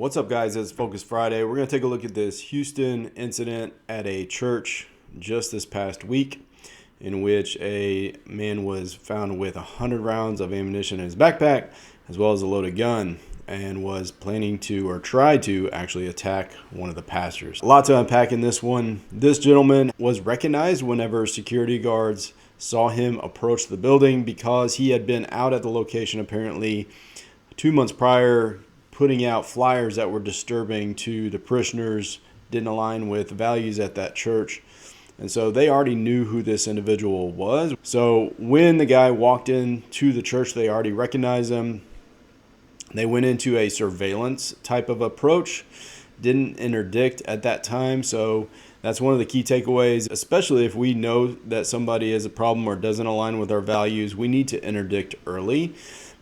What's up, guys? It's Focus Friday. We're going to take a look at this Houston incident at a church just this past week, in which a man was found with 100 rounds of ammunition in his backpack, as well as a loaded gun, and was planning to, or tried to, actually attack one of the pastors. A lot to unpack in this one. This gentleman was recognized whenever security guards saw him approach the building because he had been out at the location apparently 2 months prior, putting out flyers that were disturbing to the parishioners, didn't align with values at that church. And so they already knew who this individual was. So when the guy walked into the church, they already recognized him. They went into a surveillance type of approach, didn't interdict at that time. So that's one of the key takeaways, especially if we know that somebody is a problem or doesn't align with our values. We need to interdict early,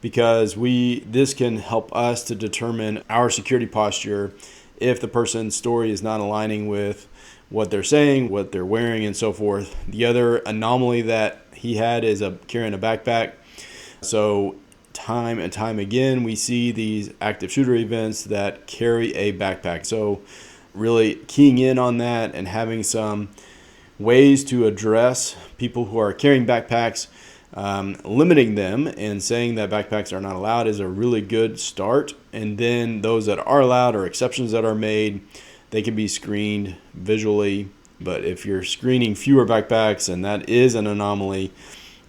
because this can help us to determine our security posture if the person's story is not aligning with what they're saying, what they're wearing, and so forth. The other anomaly that he had is carrying a backpack. So time and time again, we see these active shooter events that carry a backpack. So really keying in on that and having some ways to address people who are carrying backpacks, limiting them and saying that backpacks are not allowed is a really good start. And then those that are allowed, or exceptions that are made, they can be screened visually. But if you're screening fewer backpacks, and that is an anomaly,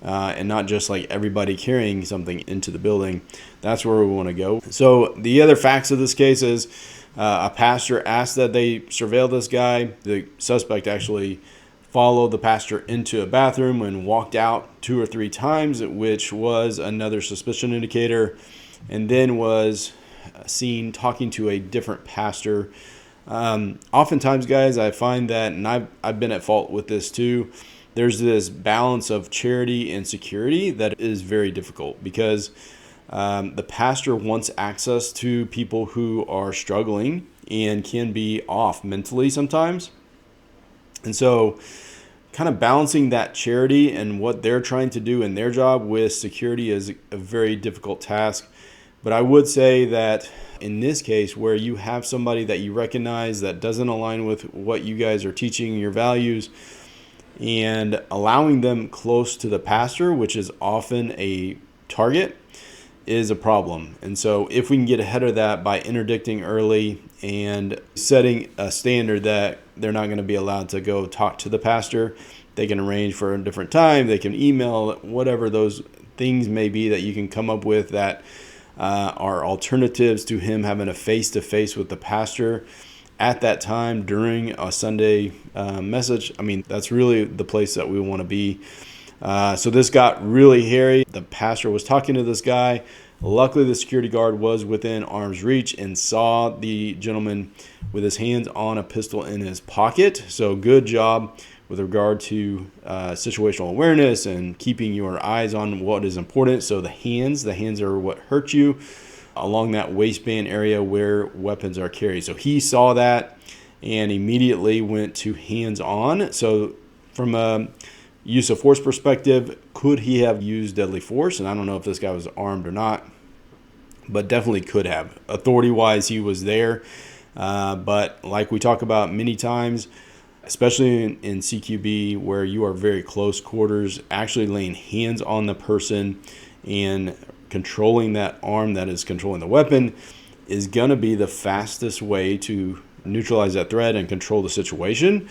and not just like everybody carrying something into the building, that's where we want to go. So the other facts of this case is a pastor asked that they surveil this guy. The suspect actually followed the pastor into a bathroom and walked out 2 or 3 times, which was another suspicion indicator, and then was seen talking to a different pastor. Oftentimes, guys, I find that, and I've been at fault with this too, there's this balance of charity and security that is very difficult, because the pastor wants access to people who are struggling and can be off mentally sometimes. And so kind of balancing that charity and what they're trying to do in their job with security is a very difficult task. But I would say that in this case, where you have somebody that you recognize that doesn't align with what you guys are teaching, your values, and allowing them close to the pastor, which is often a target, is a problem. And so if we can get ahead of that by interdicting early and setting a standard that they're not going to be allowed to go talk to the pastor, they can arrange for a different time, they can email, whatever those things may be that you can come up with that are alternatives to him having a face-to-face with the pastor at that time during a Sunday message. I mean, that's really the place that we want to be. So this got really hairy. The pastor was talking to this guy. Luckily, the security guard was within arm's reach and saw the gentleman with his hands on a pistol in his pocket. So good job with regard to situational awareness and keeping your eyes on what is important. So the hands are what hurt you along that waistband area where weapons are carried. So he saw that and immediately went to hands on. So from a use of force perspective, could he have used deadly force? And I don't know if this guy was armed or not, but definitely could have. Authority-wise, he was there. But like we talk about many times, especially in CQB, where you are very close quarters, actually laying hands on the person and controlling that arm that is controlling the weapon is going to be the fastest way to neutralize that threat and control the situation.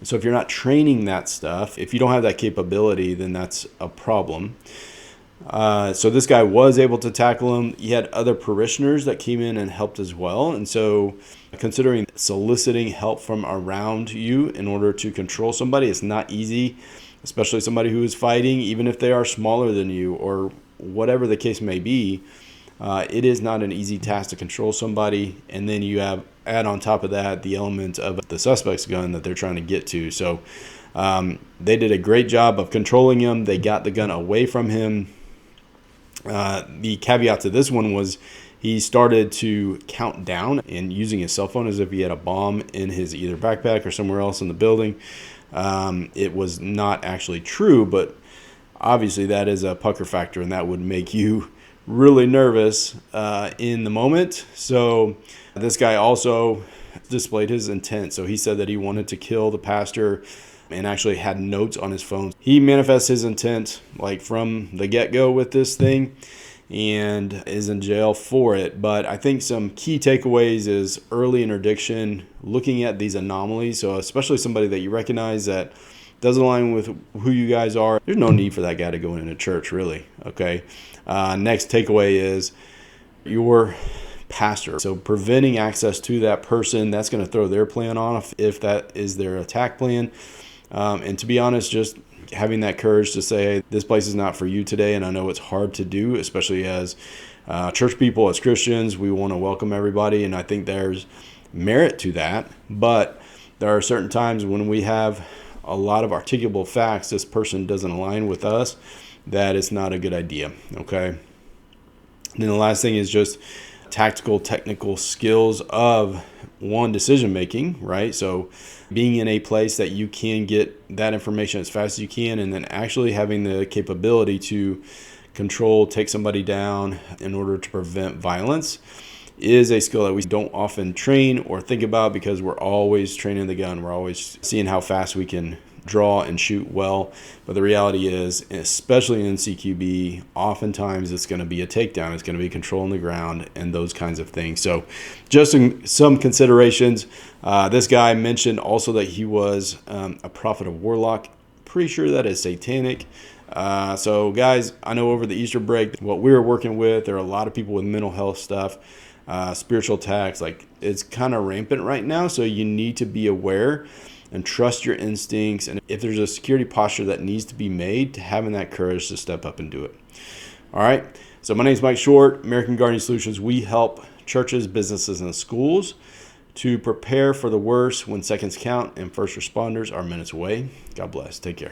So if you're not training that stuff, if you don't have that capability, then that's a problem. So this guy was able to tackle him. He had other parishioners that came in and helped as well. And so considering soliciting help from around you in order to control somebody, it's not easy, especially somebody who is fighting, even if they are smaller than you or whatever the case may be. It is not an easy task to control somebody. And then you add on top of that the element of the suspect's gun that they're trying to get to. So they did a great job of controlling him. They got the gun away from him. The caveat to this one was he started to count down and using his cell phone as if he had a bomb in his either backpack or somewhere else in the building. It was not actually true, but obviously that is a pucker factor, and that would make you really nervous in the moment. So this guy also displayed his intent. So he said that he wanted to kill the pastor and actually had notes on his phone. He manifests his intent like from the get-go with this thing and is in jail for it. But I think some key takeaways is early interdiction, looking at these anomalies. So especially somebody that you recognize that doesn't align with who you guys are, there's no need for that guy to go into church, really. Okay. Next takeaway is your pastor. So preventing access to that person, that's going to throw their plan off if that is their attack plan. And to be honest, just having that courage to say, hey, this place is not for you today. And I know it's hard to do, especially as church people, as Christians, we want to welcome everybody. And I think there's merit to that. But there are certain times when we have a lot of articulable facts, this person doesn't align with us, that is not a good idea. Okay. And then the last thing is just tactical, technical skills of decision making, right? So being in a place that you can get that information as fast as you can, and then actually having the capability to control, take somebody down in order to prevent violence is a skill that we don't often train or think about because we're always training the gun. We're always seeing how fast we can draw and shoot well. But the reality is, especially in CQB, oftentimes it's going to be a takedown. It's going to be control on the ground and those kinds of things. So just some considerations. This guy mentioned also that he was a prophet of warlock. Pretty sure that is satanic. So guys, I know over the Easter break, what we were working with, there are a lot of people with mental health stuff, spiritual attacks. Like, it's kind of rampant right now. So you need to be aware and trust your instincts. And if there's a security posture that needs to be made, to having that courage to step up and do it. All right. So my name is Mike Short, American Guardian Solutions. We help churches, businesses, and schools to prepare for the worst when seconds count and first responders are minutes away. God bless. Take care.